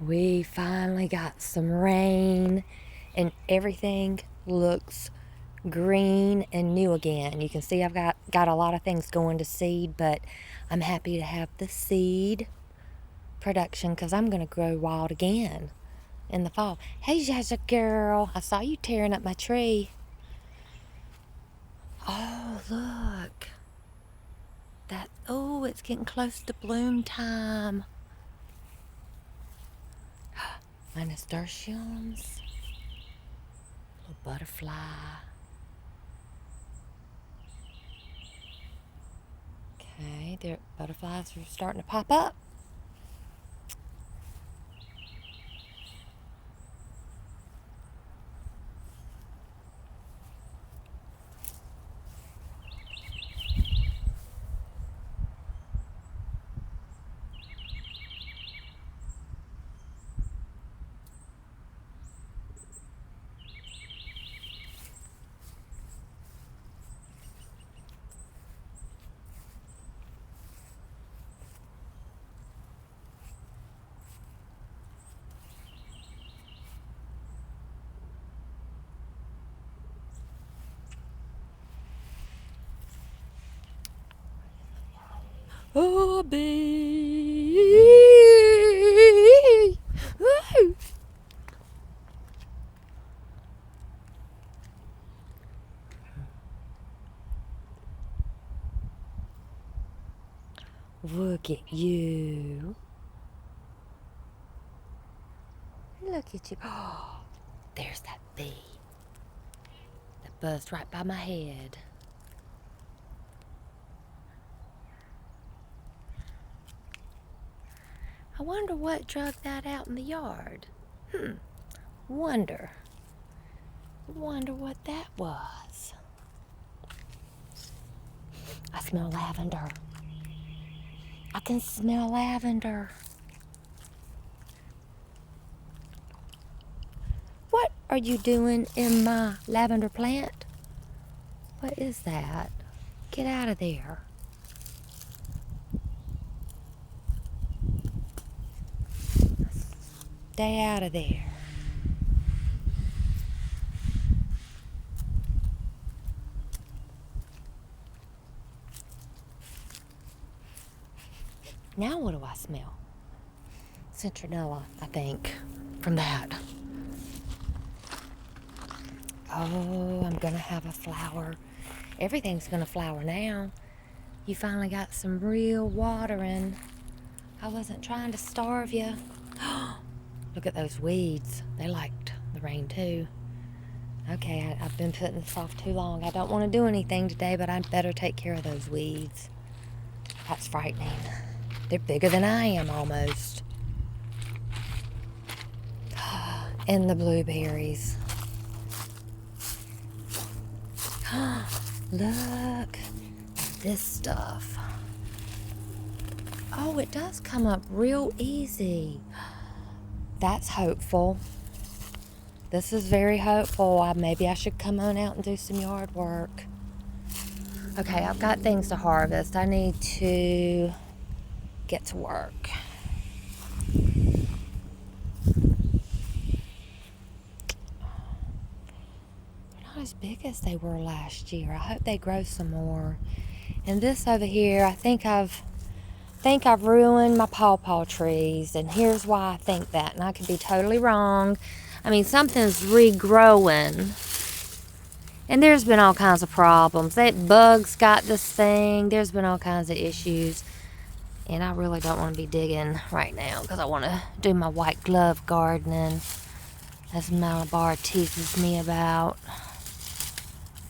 We finally got some rain and everything looks green and new again. You can see I've got a lot of things going to seed, but I'm happy to have the seed production because I'm going to grow wild again in the fall. Hey, Jaja girl, I saw you tearing up my tree. Oh, look. Oh, it's getting close to bloom time. My nasturtiums. Little butterfly. Okay, their butterflies are starting to pop up. Oh, bee. Woo. Look at you. Look at you. Oh, there's that bee that buzzed right by my head. I wonder what drug that out in the yard. Wonder what that was. I smell lavender. I can smell lavender. What are you doing in my lavender plant? What is that? Get out of there. Stay out of there. Now what do I smell? Citronella, I think, from that. Oh, I'm gonna have a flower. Everything's gonna flower now. You finally got some real watering. I wasn't trying to starve you. Look at those weeds. They liked the rain too. Okay, I've been putting this off too long. I don't want to do anything today, but I'd better take care of those weeds. That's frightening. They're bigger than I am almost. And the blueberries. Look at this stuff. Oh, it does come up real easy. That's hopeful. This is very hopeful. Maybe I should come on out and do some yard work. Okay, I've got things to harvest. I need to get to work. They're not as big as they were last year. I hope they grow some more. And this over here, I think I've ruined my pawpaw trees, and here's why I think that, and I could be totally wrong. I mean, something's regrowing, and there's been all kinds of problems. That bugs got this thing. There's been all kinds of issues, and I really don't want to be digging right now because I want to do my white glove gardening, as Malabar teases me about.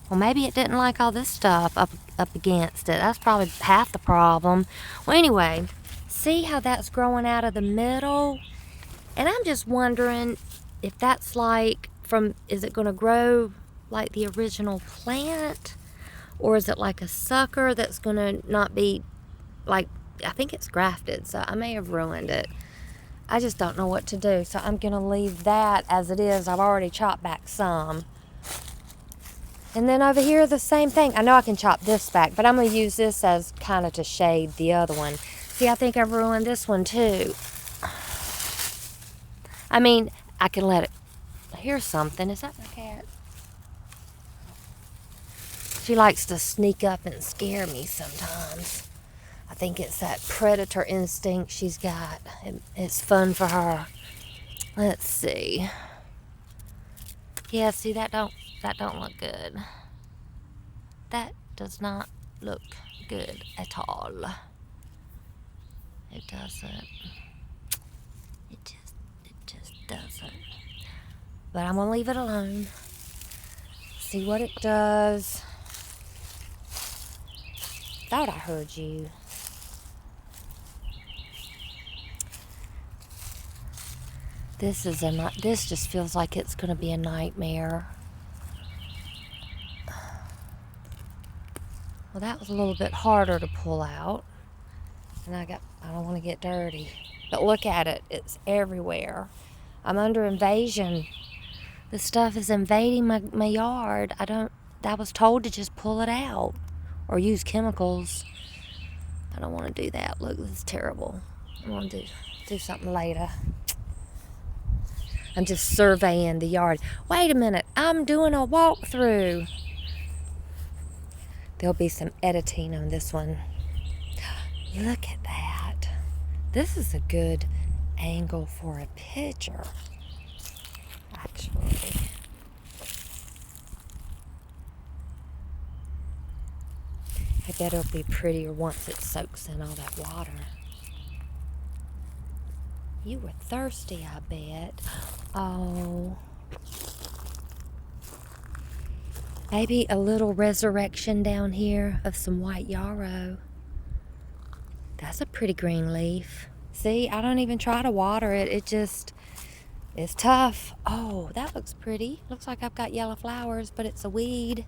Well, maybe it didn't like all this stuff up against it. That's probably half the problem. Well, anyway, see how that's growing out of the middle? And I'm just wondering if that's like is it going to grow like the original plant? Or is it like a sucker that's going to not be like, I think it's grafted, so I may have ruined it. I just don't know what to do, so I'm going to leave that as it is. I've already chopped back some. And then over here, the same thing. I know I can chop this back, but I'm going to use this as kind of to shade the other one. See, I think I've ruined this one too. I mean, I can let it. Here's something. Is that my cat? She likes to sneak up and scare me sometimes. I think it's that predator instinct she's got. It's fun for her. Let's see. Yeah, see, that don't look good. That does not look good at all. It doesn't. It just doesn't. But I'm gonna leave it alone. See what it does. Thought I heard you. This just feels like it's gonna be a nightmare. Well, that was a little bit harder to pull out. And I don't want to get dirty. But look at it. It's everywhere. I'm under invasion. This stuff is invading my yard. I was told to just pull it out or use chemicals. I don't want to do that. Look, this is terrible. I want to do something later. I'm just surveying the yard. Wait a minute. I'm doing a walkthrough. There'll be some editing on this one. Look at that. This is a good angle for a picture, actually. I bet it'll be prettier once it soaks in all that water. You were thirsty, I bet. Oh. Maybe a little resurrection down here of some white yarrow. That's a pretty green leaf. See, I don't even try to water it. It's tough. Oh, that looks pretty. Looks like I've got yellow flowers, but it's a weed.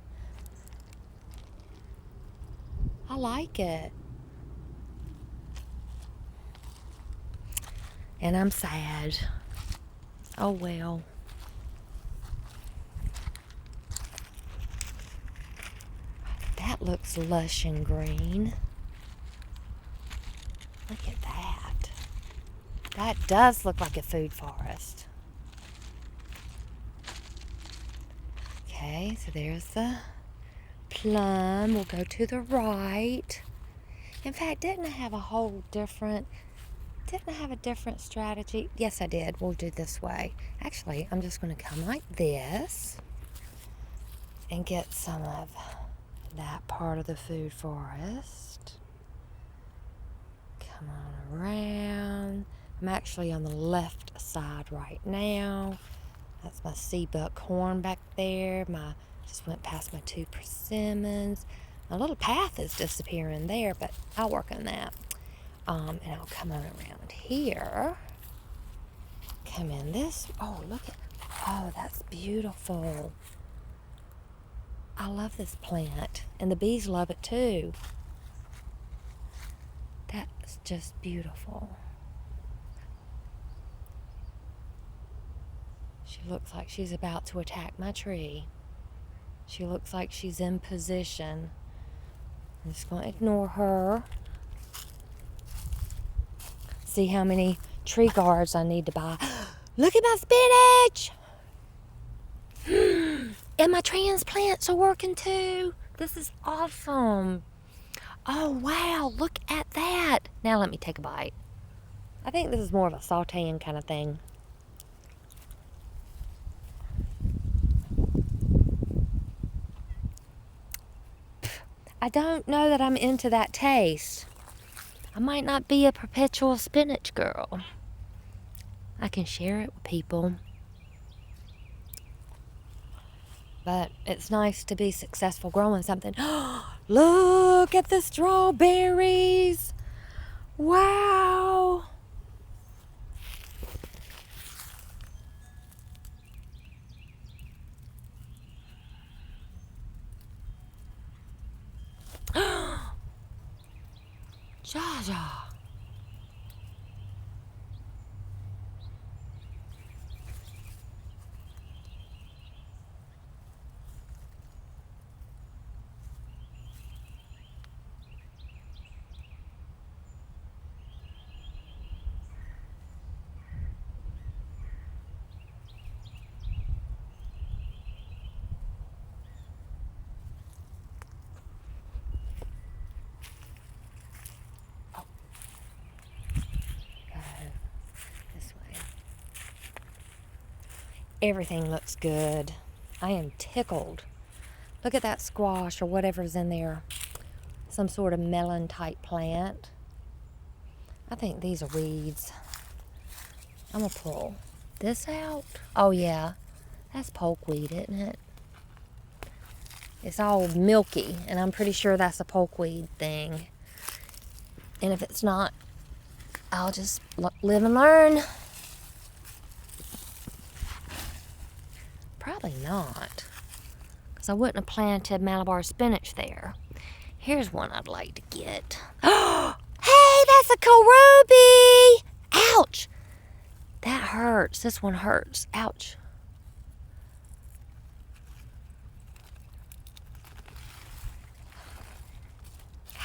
I like it. And I'm sad. Oh well. That looks lush and green. Look at that. That does look like a food forest. Okay, so there's the plum. We'll go to the right. In fact, didn't I have a different strategy? Yes, I did. We'll do this way. Actually, I'm just going to come like this and get some of that part of the food forest. Come on around. I'm actually on the left side right now. That's my sea buckhorn back there. Just went past my 2 persimmons. My little path is disappearing there, but I'll work on that. And I'll come on around here. Come in this. Oh, that's beautiful. I love this plant, and the bees love it too. That's just beautiful. She looks like she's about to attack my tree. She looks like she's in position. I'm just going to ignore her. See how many tree guards I need to buy. Look at my spinach! And my transplants are working too. This is awesome. Oh, wow, look at that. Now let me take a bite. I think this is more of a sauteing kind of thing. I don't know that I'm into that taste. I might not be a perpetual spinach girl. I can share it with people. But it's nice to be successful growing something. Look at the strawberries. Wow. Jaja. Everything looks good. I am tickled. Look at that squash or whatever's in there. Some sort of melon type plant. I think these are weeds. I'm gonna pull this out. Oh yeah, that's pokeweed, isn't it? It's all milky, and I'm pretty sure that's a pokeweed thing. And if it's not, I'll just live and learn. Probably not, because I wouldn't have planted Malabar spinach there. Here's one I'd like to get. Oh, hey, that's a kohlrabi! Ouch! That hurts. This one hurts. Ouch.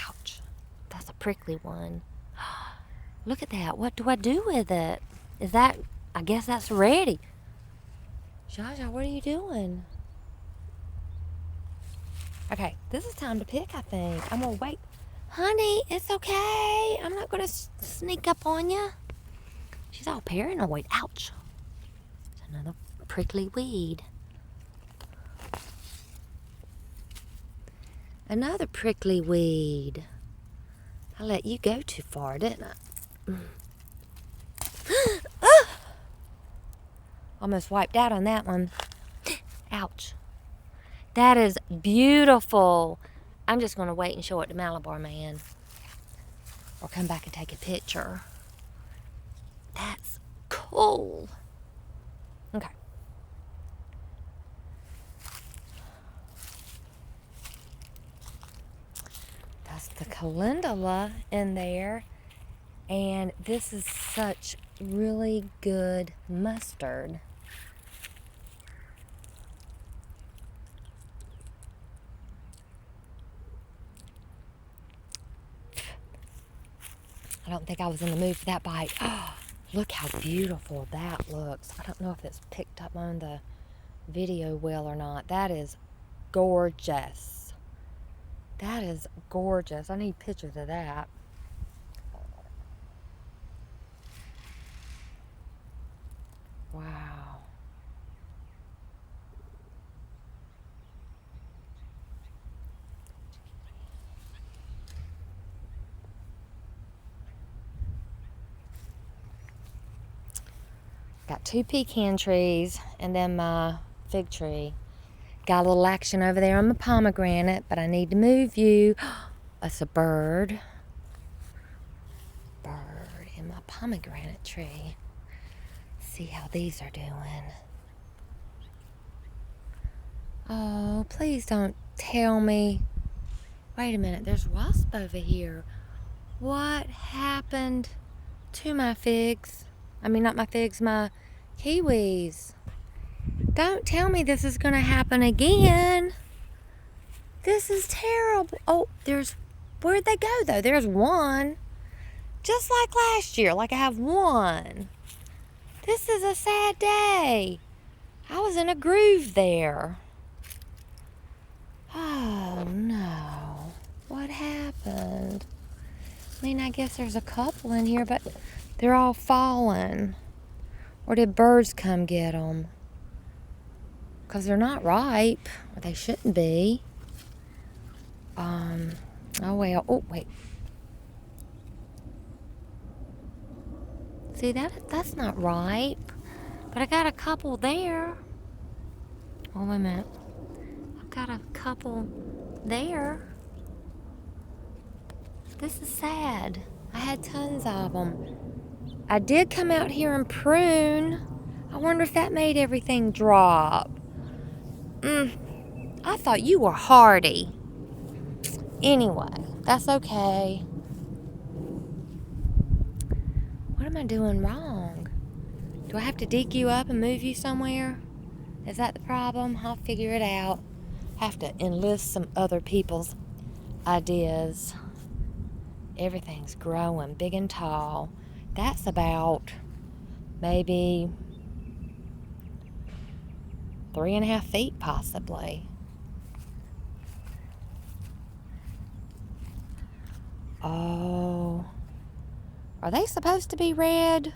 Ouch. That's a prickly one. Look at that. What do I do with it? Is that... I guess that's ready. Jaja, what are you doing? Okay, this is time to pick, I think. I'm gonna wait. Honey, it's okay. I'm not gonna sneak up on you. She's all paranoid. Ouch. It's another prickly weed. Another prickly weed. I let you go too far, didn't I? Ah! Almost wiped out on that one. Ouch. That is beautiful. I'm just going to wait and show it to Malabar Man. Or come back and take a picture. That's cool. Okay. That's the calendula in there. And this is such really good mustard. I don't think I was in the mood for that bite. Oh, look how beautiful that looks. I don't know if it's picked up on the video well or not. That is gorgeous. That is gorgeous. I need pictures of that. Wow. Got 2 pecan trees and then my fig tree. Got a little action over there on my pomegranate, but I need to move you. That's a bird. Bird in my pomegranate tree. See how these are doing. Oh, please don't tell me. Wait a minute, there's wasp over here. What happened to my figs? I mean, not my figs, my kiwis. Don't tell me this is going to happen again. This is terrible. Oh, where'd they go, though? There's one. Just like last year, like I have one. This is a sad day. I was in a groove there. Oh, no. What happened? I mean, I guess there's a couple in here, but they're all fallen. Or did birds come get them? Because they're not ripe. Or they shouldn't be. Oh, well. Oh, wait. See, that's not ripe. But I got a couple there. Oh, wait a minute. I've got a couple there. This is sad. I had tons of them. I did come out here and prune. I wonder if that made everything drop. I thought you were hardy. Anyway, that's okay. What am I doing wrong? Do I have to dig you up and move you somewhere? Is that the problem? I'll figure it out. Have to enlist some other people's ideas. Everything's growing big and tall. That's about maybe 3.5 feet possibly. Oh, are they supposed to be red?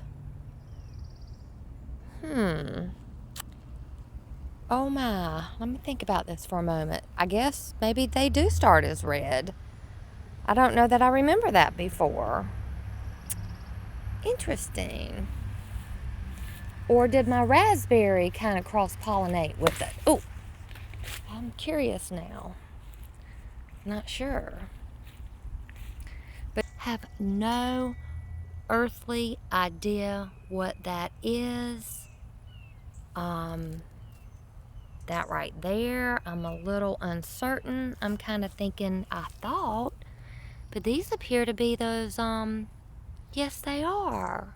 Oh my, let me think about this for a moment. I guess maybe they do start as red. I don't know that I remember that before. Interesting. Or did my raspberry kind of cross-pollinate with it? Oh, I'm curious now. Not sure. But have no earthly idea what that is. That right there, I'm a little uncertain. I'm kind of thinking I thought, but these appear to be those, yes they are.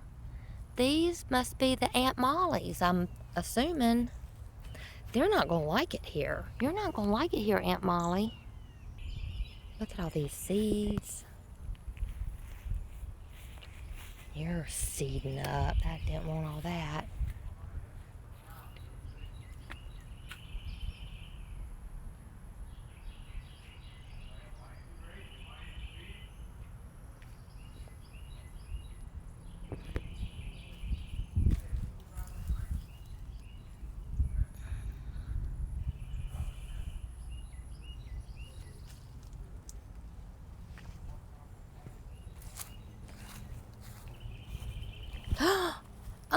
These must be the Aunt Molly's, I'm assuming. They're not gonna like it here. You're not gonna like it here, Aunt Molly. Look at all these seeds. You're seeding up. I didn't want all that.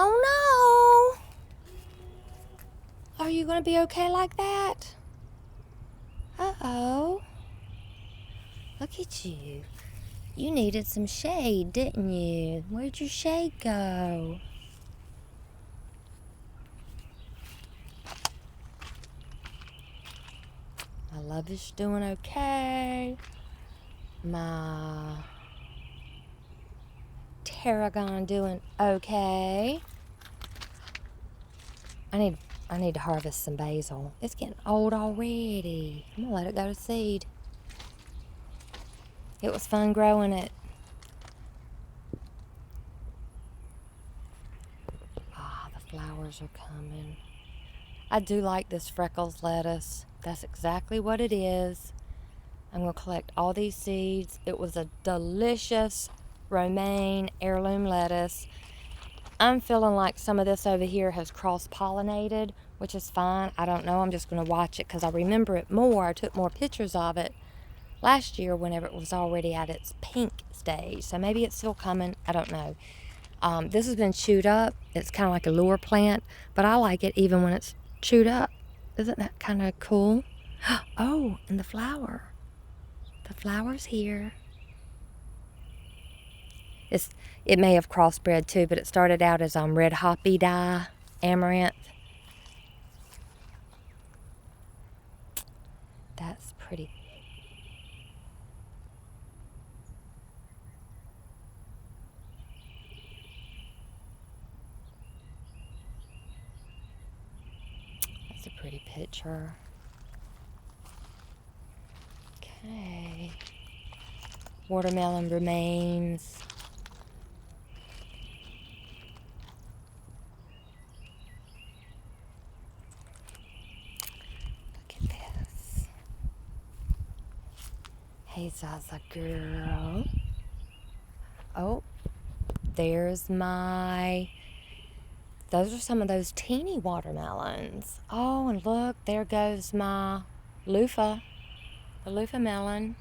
Oh no! Are you gonna be okay like that? Uh-oh. Look at you. You needed some shade, didn't you? Where'd your shade go? My love is doing okay. My tarragon doing okay. I need to harvest some basil. It's getting old already. I'm gonna let it go to seed. It was fun growing it. Ah, the flowers are coming. I do like this Freckles lettuce. That's exactly what it is. I'm gonna collect all these seeds. It was a delicious romaine heirloom lettuce. I'm feeling like some of this over here has cross-pollinated, which is fine. I don't know. I'm just going to watch it because I remember it more. I took more pictures of it last year whenever it was already at its pink stage. So maybe it's still coming. I don't know. This has been chewed up. It's kind of like a lure plant, but I like it even when it's chewed up. Isn't that kind of cool? Oh, and the flower. The flower's here. It may have crossbred too, but it started out as red hoppy dye amaranth. That's pretty. That's a pretty picture. Okay. Watermelon remains. Look at this. Hey, Zaza girl. Oh, there's my... Those are some of those teeny watermelons. Oh, and look, there goes my loofah. The loofah melon.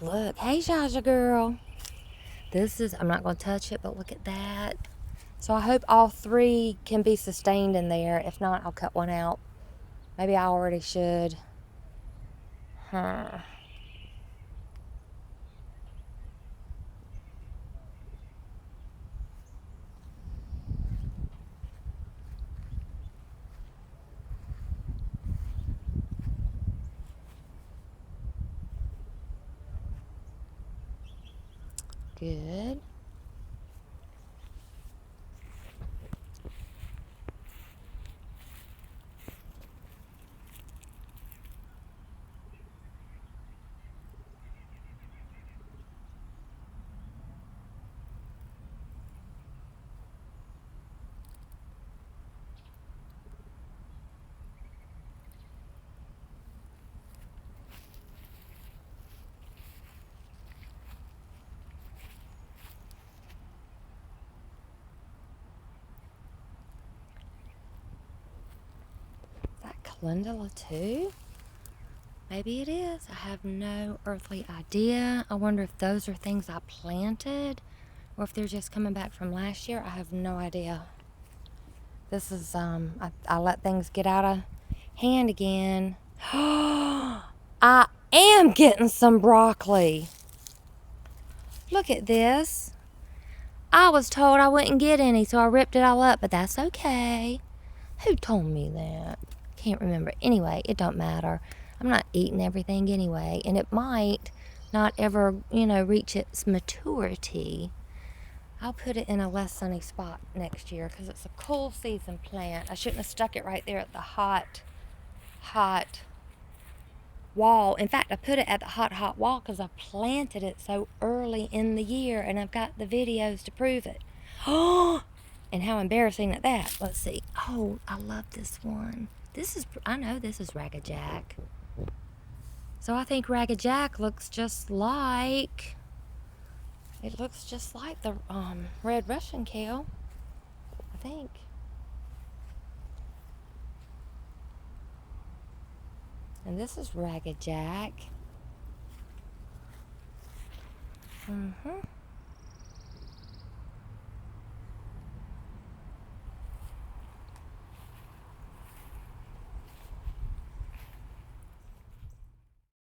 Look, hey, Zaza girl. This is, I'm not going to touch it, but look at that. So I hope all three can be sustained in there. If not, I'll cut one out. Maybe I already should. Huh. Good. calendula too? Maybe it is. I have no earthly idea. I wonder if those are things I planted or if they're just coming back from last year. I have no idea. This is, I let things get out of hand again. I am getting some broccoli. Look at this. I was told I wouldn't get any, so I ripped it all up, but that's okay. Who told me that? Can't remember. Anyway, it don't matter. I'm not eating everything anyway, and it might not ever, reach its maturity. I'll put it in a less sunny spot next year because it's a cool season plant. I shouldn't have stuck it right there at the hot wall. In fact, I put it at the hot wall because I planted it so early in the year, and I've got the videos to prove it. Oh, and how embarrassing at that. Let's see. Oh, I love this one. I know this is Ragged Jack. So I think Ragged Jack looks just like, the red Russian kale, I think. And this is Ragged Jack.